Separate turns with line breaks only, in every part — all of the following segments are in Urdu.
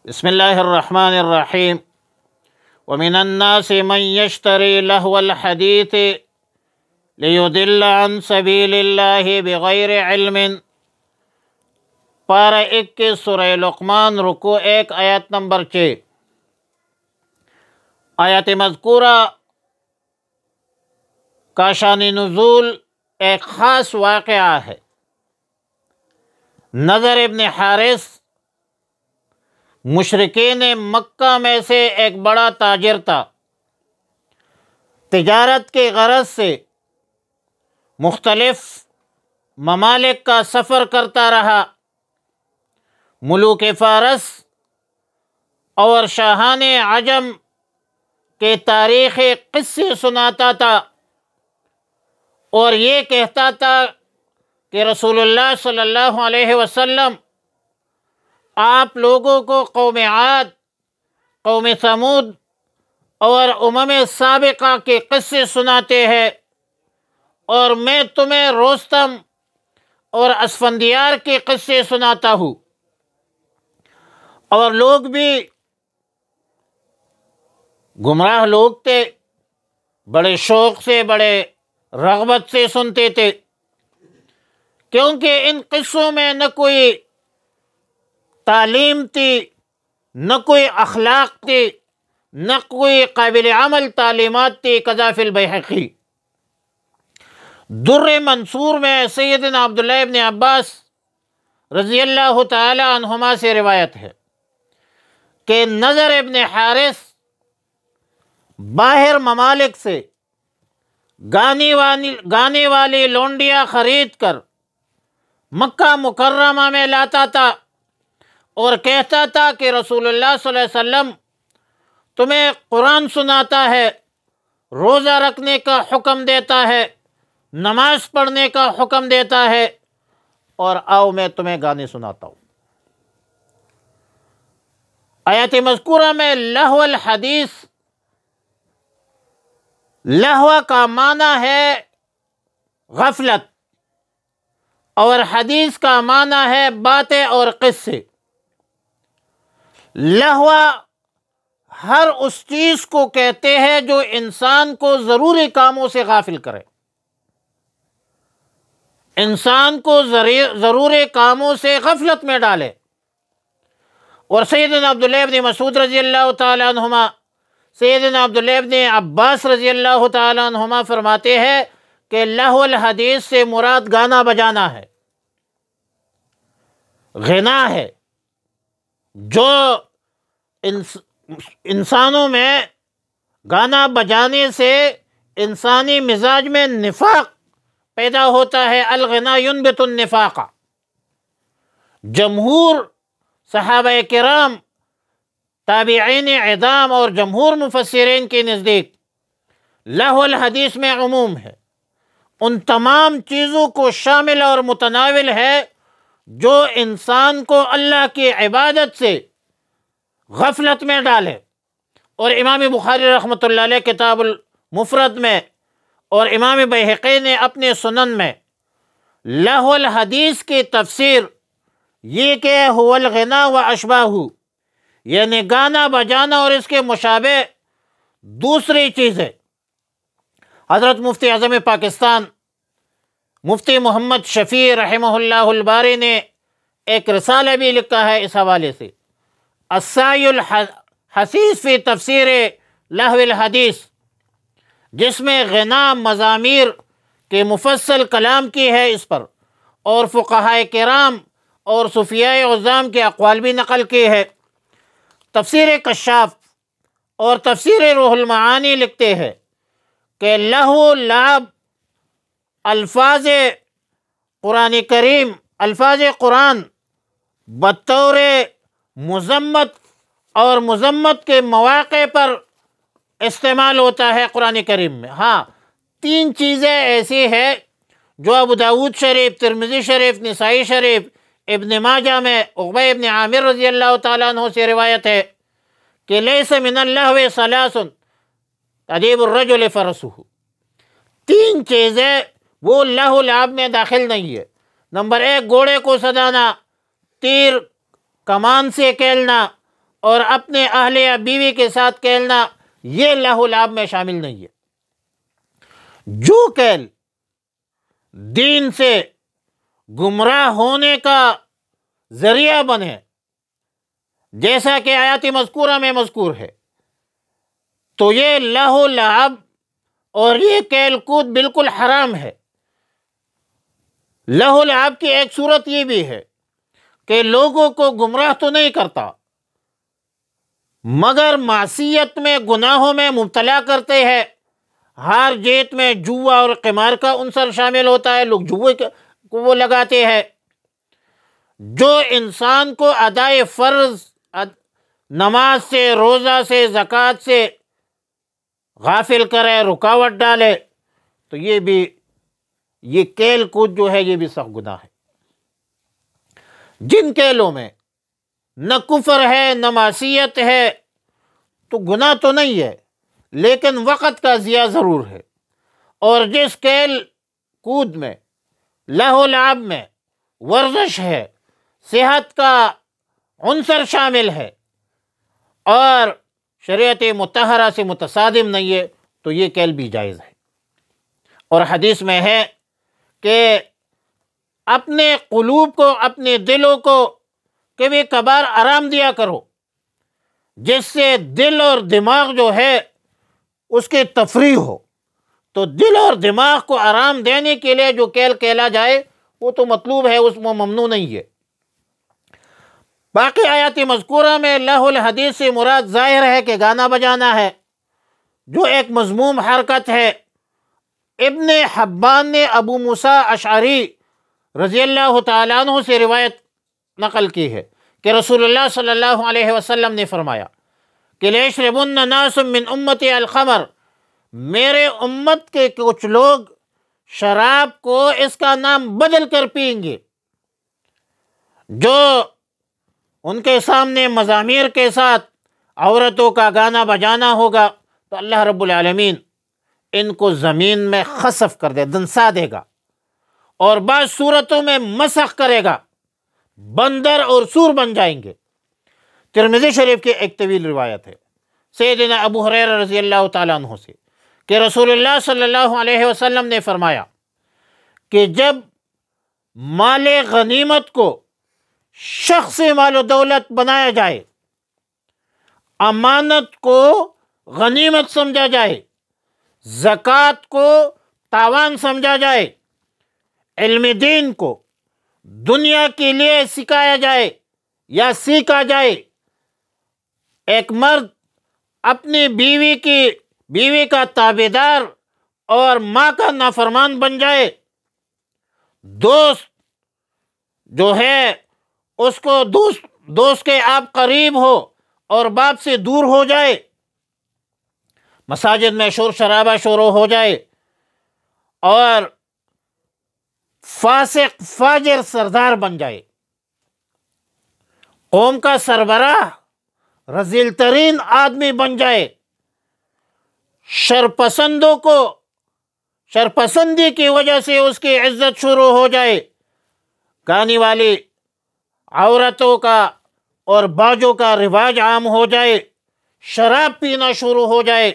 بسم اللہ الرحمن الرحیم ومن الناس من یشتری لہو الحدیث لیضل عن سبیل اللہ بغیر علم۔ پارہ 21 سورہ لقمان، رکوع 1 آیت نمبر 6۔ آیت مذکورہ کا شان نزول ایک خاص واقعہ ہے۔ نضر ابن حارث مشرکین مکہ میں سے ایک بڑا تاجر تھا۔ تجارت کے غرض سے مختلف ممالک کا سفر کرتا رہا، ملوک فارس اور شاہان عجم کے تاریخی قصے سناتا تھا، اور یہ کہتا تھا کہ رسول اللہ صلی اللہ علیہ وسلم آپ لوگوں کو قوم عاد، قوم ثمود اور سابقہ کے قصے سناتے ہیں، اور میں تمہیں رستم اور اسفندیار کے قصے سناتا ہوں۔ اور لوگ بھی گمراہ لوگ تھے، بڑے شوق سے، بڑے رغبت سے سنتے تھے، کیونکہ ان قصوں میں نہ کوئی تعلیم تھی، نہ کوئی اخلاق تھی، نہ کوئی قابل عمل تعلیمات تھی۔ کذا فی البیہقی در منصور میں سیدنا عبداللہ ابن عباس رضی اللہ تعالی عنہما سے روایت ہے کہ نضر ابن حارث باہر ممالک سے گانے والی لونڈیاں خرید کر مکہ مکرمہ میں لاتا تھا، اور کہتا تھا کہ رسول اللہ صلی اللہ علیہ وسلم تمہیں قرآن سناتا ہے، روزہ رکھنے کا حکم دیتا ہے، نماز پڑھنے کا حکم دیتا ہے، اور آؤ میں تمہیں گانے سناتا ہوں۔ آیت مذکورہ میں لہو الحدیث، لہو کا معنی ہے غفلت، اور حدیث کا معنی ہے باتیں اور قصے۔ لہو ہر اس چیز کو کہتے ہیں جو انسان کو ضروری کاموں سے غافل کرے، انسان کو ضروری کاموں سے غفلت میں ڈالے۔ اور سیدنا عبداللہ ابن مسعود رضی اللہ تعالی عنہما، سیدنا عبداللہ ابن عباس رضی اللہ تعالی عنہما فرماتے ہیں کہ لہو الحدیث سے مراد گانا بجانا ہے، غنا ہے، جو انسانوں میں گانا بجانے سے انسانی مزاج میں نفاق پیدا ہوتا ہے۔ الغنا ينبت النفاق۔ جمہور صحابہ کرام، تابعین عظام اور جمہور مفسرین کے نزدیک لہو الحدیث میں عموم ہے، ان تمام چیزوں کو شامل اور متناول ہے جو انسان کو اللہ کی عبادت سے غفلت میں ڈالے۔ اور امام بخاری رحمۃ اللہ علیہ کتاب المفرد میں، اور امام بیہقی نے اپنے سنن میں لہو الحدیث کی تفسیر یہ کہ هو الغنا و اشباہ، یعنی گانا بجانا اور اس کے مشابہ دوسری چیزیں۔ حضرت مفتی اعظم پاکستان مفتی محمد شفیع رحمہ اللہ الباری نے ایک رسالہ بھی لکھا ہے اس حوالے سے، السعی الحثیث فی تفسیر لہو الحدیث، جس میں غنا مزامیر کے مفصل کلام کی ہے اس پر، اور فقہائے کرام اور صوفیاء عظام کے اقوال بھی نقل کی ہے۔ تفسیر کشاف اور تفسیر روح المعانی لکھتے ہیں کہ لہو لعب الفاظ قرآن کریم، الفاظ قرآن بطور مذمت اور مذمت کے مواقع پر استعمال ہوتا ہے قرآن کریم میں۔ ہاں، 3 چیزیں ایسی ہیں جو ابو داود شریف، ترمذی شریف، نسائی شریف، ابن ماجہ میں عقبہ ابن عامر رضی اللہ تعالیٰ عنہ سے روایت ہے کہ لیس من اللہو ثلاث تدیب الرجل فرسہ، 3 چیزیں وہ لہو لعب میں داخل نہیں ہے۔ نمبر 1، گھوڑے کو سجانا، تیر کمان سے کھیلنا، اور اپنے اہل یا بیوی کے ساتھ کھیلنا یہ لہو لعب میں شامل نہیں ہے۔ جو کھیل دین سے گمراہ ہونے کا ذریعہ بنے، جیسا کہ آیات مذکورہ میں مذکور ہے، تو یہ لہو لعب اور یہ کھیل کود بالکل حرام ہے۔ لہو لعب کی ایک صورت یہ بھی ہے کہ لوگوں کو گمراہ تو نہیں کرتا مگر معصیت میں، گناہوں میں مبتلا کرتے ہیں۔ ہار جیت میں جوا اور قمار کا عنصر شامل ہوتا ہے، لوگ جوے کو وہ لگاتے ہیں۔ جو انسان کو ادائے فرض، نماز سے، روزہ سے، زکوٰۃ سے غافل کرے، رکاوٹ ڈالے، تو یہ کھیل کود جو ہے یہ بھی سخت گناہ ہے۔ جن کھیلوں میں نہ کفر ہے نہ معصیت ہے تو گناہ تو نہیں ہے، لیکن وقت کا ضیاع ضرور ہے۔ اور جس کھیل کود میں، لہو لعب میں ورزش ہے، صحت کا عنصر شامل ہے اور شریعت مطہرہ سے متصادم نہیں ہے، تو یہ کھیل بھی جائز ہے۔ اور حدیث میں ہے کہ اپنے قلوب کو، اپنے دلوں کو کبھی کبھار آرام دیا کرو، جس سے دل اور دماغ جو ہے اس کی تفریح ہو۔ تو دل اور دماغ کو آرام دینے کے لیے جو کھیل کھیلا جائے وہ تو مطلوب ہے، اس میں ممنوع نہیں ہے۔ باقی آیات مذکورہ میں لہو الحدیث سے مراد ظاہر ہے کہ گانا بجانا ہے، جو ایک مذموم حرکت ہے۔ ابن حبان نے ابو موسیٰ اشعری رضی اللہ تعالیٰ عنہ سے روایت نقل کی ہے کہ رسول اللہ صلی اللہ علیہ وسلم نے فرمایا کہ لیشربن ناس من امتی الخمر، میرے امت کے کچھ لوگ شراب کو اس کا نام بدل کر پئیں گے۔ جو ان کے سامنے مزامیر کے ساتھ عورتوں کا گانا بجانا ہوگا تو اللہ رب العالمین ان کو زمین میں خسف کر دے، دنسا دے گا، اور بعض صورتوں میں مسخ کرے گا، بندر اور سور بن جائیں گے۔ ترمذی شریف کی ایک طویل روایت ہے سیدنا ابو ہریرہ رضی اللہ تعالیٰ عنہ سے کہ رسول اللہ صلی اللہ علیہ وسلم نے فرمایا کہ جب مال غنیمت کو شخصی مال و دولت بنایا جائے، امانت کو غنیمت سمجھا جائے، زکوٰۃ کو تاوان سمجھا جائے، علم دین کو دنیا کے لیے سکھایا جائے یا سیکھا جائے، ایک مرد اپنی بیوی کا تابعدار اور ماں کا نافرمان بن جائے، دوست جو ہے اس کو دوست کے آپ قریب ہو اور باپ سے دور ہو جائے، مساجد میں شور شرابہ شروع ہو جائے، اور فاسق فاجر سردار بن جائے، قوم کا سربراہ رذیل ترین آدمی بن جائے، شرپسندوں کو شرپسندی کی وجہ سے اس کی عزت شروع ہو جائے، گانے والی عورتوں کا اور باجوں کا رواج عام ہو جائے، شراب پینا شروع ہو جائے،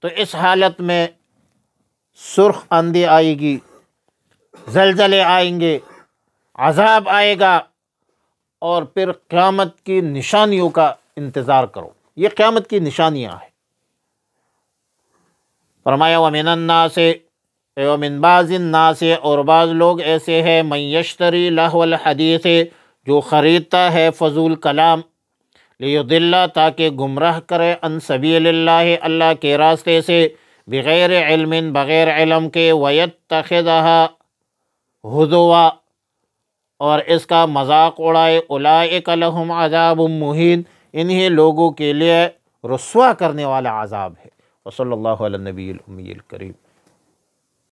تو اس حالت میں سرخ اندھی آئے گی، زلزلے آئیں گے، عذاب آئے گا، اور پھر قیامت کی نشانیوں کا انتظار کرو۔ یہ قیامت کی نشانیاں ہیں۔ فرمایا وَمِنَ النَّاسِ، وَمِنْ بَعْضِ النَّاسِ، اور بعض لوگ ایسے ہیں، مَن یشتری لہو الحدیث، جو خریدتا ہے فضول کلام، لیضل، تاکہ گمراہ کرے، عن سبیل اللہ، اللہ کے راستے سے، بغیر علم، بغیر علم کے، وَيَتَّخِذَهَا ہزوا، اور اس کا مذاق اڑائے، اولئک لہم عذاب مہین، انہی لوگوں کے لیے رسوا کرنے والا عذاب ہے۔ وصلی اللہ علی النبی الامی الکریم۔